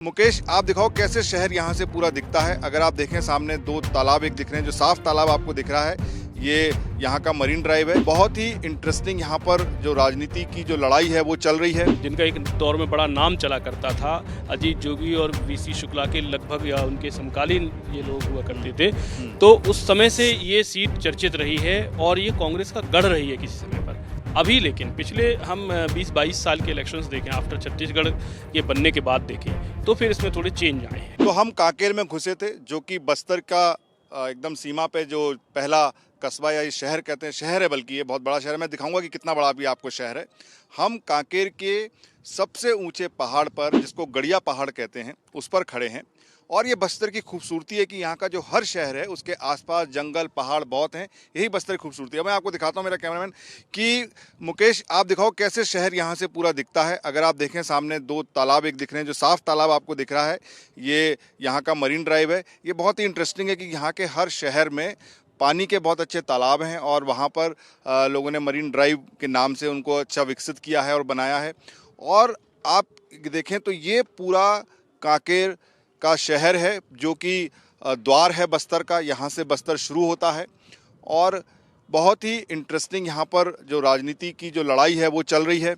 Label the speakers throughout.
Speaker 1: मुकेश, आप दिखाओ कैसे शहर यहाँ से पूरा दिखता है। अगर आप देखें सामने दो तालाब एक दिख रहे हैं, जो साफ तालाब आपको दिख रहा है ये यहाँ का मरीन ड्राइव है। बहुत ही इंटरेस्टिंग यहाँ पर जो राजनीति की जो लड़ाई है वो चल रही है।
Speaker 2: जिनका एक दौर में बड़ा नाम चला करता था, अजीत जोगी और वीसी शुक्ला के लगभग या उनके समकालीन ये लोग हुआ करते थे, तो उस समय से ये सीट चर्चित रही है और ये कांग्रेस का गढ़ रही है किसी समय पर। अभी लेकिन पिछले हम 20-22 साल के इलेक्शंस देखें, आफ्टर छत्तीसगढ़ के बनने के बाद देखें, तो फिर इसमें थोड़े चेंज आए हैं।
Speaker 1: तो हम कांकेर में घुसे थे, जो कि बस्तर का एकदम सीमा पे जो पहला कस्बा या ये शहर कहते हैं, शहर है, बल्कि ये बहुत बड़ा शहर है। मैं दिखाऊंगा कि कितना बड़ा भी आपको शहर है। हम कांकेर के सबसे ऊंचे पहाड़ पर, जिसको गड़िया पहाड़ कहते हैं, उस पर खड़े हैं। और ये बस्तर की खूबसूरती है कि यहाँ का जो हर शहर है उसके आसपास जंगल पहाड़ बहुत हैं। यही बस्तर की खूबसूरती है। मैं आपको दिखाता हूँ, मेरा कैमरामैन, कि मुकेश आप दिखाओ कैसे शहर यहाँ से पूरा दिखता है। अगर आप देखें सामने दो तालाब एक दिख रहे हैं, जो साफ तालाब आपको दिख रहा है ये यहाँ का मरीन ड्राइव है। ये बहुत ही इंटरेस्टिंग है कि यहाँ के हर शहर में पानी के बहुत अच्छे तालाब हैं और वहाँ पर लोगों ने मरीन ड्राइव के नाम से उनको अच्छा विकसित किया है और बनाया है। और आप देखें तो ये पूरा कांकेर का शहर है, जो कि द्वार है बस्तर का। यहाँ से बस्तर शुरू होता है और बहुत ही इंटरेस्टिंग यहाँ पर जो राजनीति की जो लड़ाई है वो चल रही है।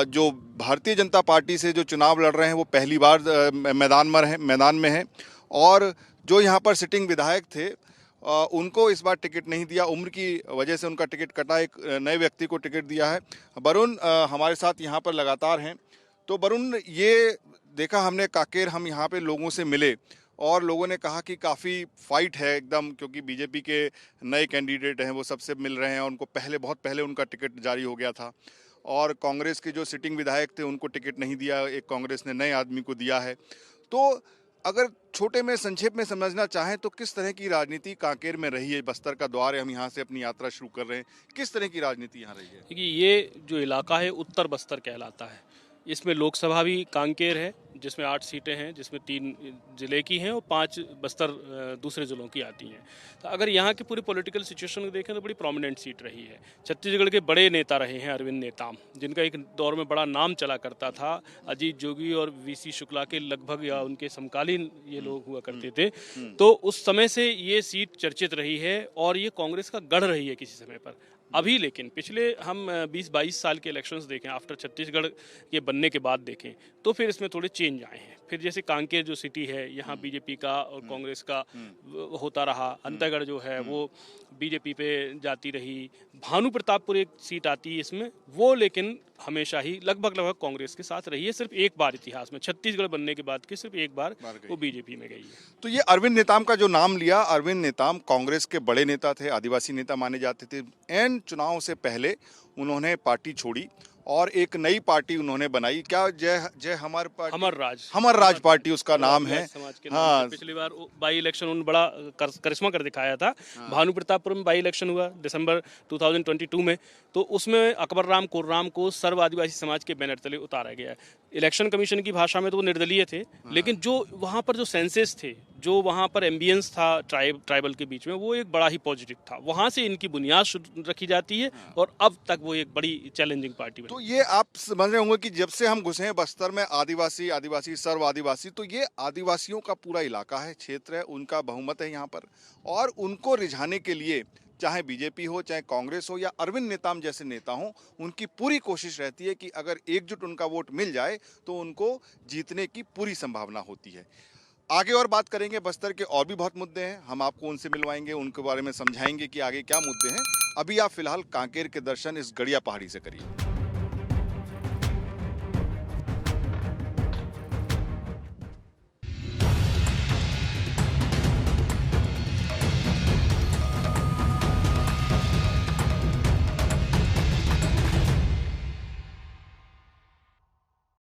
Speaker 1: जो भारतीय जनता पार्टी से जो चुनाव लड़ रहे हैं वो पहली बार मैदान में हैं। और जो यहाँ पर सिटिंग विधायक थे उनको इस बार टिकट नहीं दिया, उम्र की वजह से उनका टिकट कटा। एक नए व्यक्ति को टिकट दिया है। वरुण हमारे साथ यहाँ पर लगातार हैं। तो वरुण, ये देखा हमने कांकेर, हम यहाँ पे लोगों से मिले और लोगों ने कहा कि काफ़ी फाइट है एकदम, क्योंकि बीजेपी के नए कैंडिडेट हैं वो सबसे मिल रहे हैं। उनको बहुत पहले उनका टिकट जारी हो गया था और कांग्रेस के जो सिटिंग विधायक थे उनको टिकट नहीं दिया, एक कांग्रेस ने नए आदमी को दिया है। तो अगर छोटे में संक्षेप में समझना चाहें तो किस तरह की राजनीति कांकेर में रही है? बस्तर का द्वार है, हम यहाँ से अपनी यात्रा शुरू कर रहे हैं। किस तरह की राजनीति यहाँ रही है?
Speaker 2: देखिए, ये जो इलाका है उत्तर बस्तर कहलाता है। इसमें लोकसभा भी कांकेर है, जिसमें 8 सीटें हैं, जिसमें 3 जिले की हैं और 5 बस्तर दूसरे ज़िलों की आती हैं। तो अगर यहाँ की पूरी पॉलिटिकल सिचुएशन को देखें तो बड़ी प्रोमिनेंट सीट रही है। छत्तीसगढ़ के बड़े नेता रहे हैं अरविंद नेताम, जिनका एक दौर में बड़ा नाम चला करता था। अजीत जोगी और वीसी शुक्ला के लगभग या उनके समकालीन ये लोग हुआ करते थे, तो उस समय से ये सीट चर्चित रही है और ये कांग्रेस का गढ़ रही है किसी समय पर। अभी लेकिन पिछले हम 20-22 साल के इलेक्शंस देखें, आफ्टर छत्तीसगढ़ के बनने के बाद देखें, तो फिर इसमें थोड़े चेंज आए हैं। फिर जैसे कांकेर जो सिटी है, यहाँ बीजेपी का और कांग्रेस का होता रहा। अंतागढ़ जो है वो बीजेपी पे जाती रही। भानु प्रतापपुर एक सीट आती है इसमें, वो लेकिन हमेशा ही लगभग कांग्रेस के साथ रही है। सिर्फ एक बार इतिहास में, छत्तीसगढ़ बनने के बाद की सिर्फ एक बार वो बीजेपी में गई है।
Speaker 1: तो ये अरविंद नेताम का जो नाम लिया, अरविंद नेताम कांग्रेस के बड़े नेता थे, आदिवासी नेता माने जाते थे। एन चुनाव से पहले उन्होंने पार्टी छोड़ी और एक नई पार्टी उन्होंने बनाई। क्या जय हमार पार्टी, हमर राज पार्टी उसका नाम है।
Speaker 2: हाँ, पिछली बार बाई इलेक्शन उन्होंने बड़ा करिश्मा कर दिखाया था। हाँ। भानु प्रतापपुर में बाई इलेक्शन हुआ दिसंबर 2022 में, तो उसमें अकबर राम कुर्राम को सर्व आदिवासी समाज के बैनर तले उतारा गया। इलेक्शन कमीशन की भाषा में तो वो निर्दलीय थे। हाँ। लेकिन जो वहाँ पर जो सेंसेस थे, जो वहाँ पर एम्बियंस था ट्राइबल के बीच में, वो एक बड़ा ही पॉजिटिव था। वहाँ से इनकी बुनियाद रखी जाती है। हाँ। और अब तक वो एक बड़ी चैलेंजिंग पार्टी बनी।
Speaker 1: तो ये आप समझ रहे होंगे कि जब से हम घुसे हैं बस्तर में, आदिवासी सर्व आदिवासी, तो ये आदिवासियों का पूरा इलाका है, क्षेत्र है, उनका बहुमत है यहाँ पर। और उनको रिझाने के लिए चाहे बीजेपी हो, चाहे कांग्रेस हो या अरविंद नेताम जैसे नेता हों, उनकी पूरी कोशिश रहती है कि अगर एकजुट उनका वोट मिल जाए तो उनको जीतने की पूरी संभावना होती है। आगे और बात करेंगे, बस्तर के और भी बहुत मुद्दे हैं, हम आपको उनसे मिलवाएंगे, उनके बारे में समझाएंगे कि आगे क्या मुद्दे हैं। अभी आप फिलहाल कांकेर के दर्शन इस गड़िया पहाड़ी से करिए।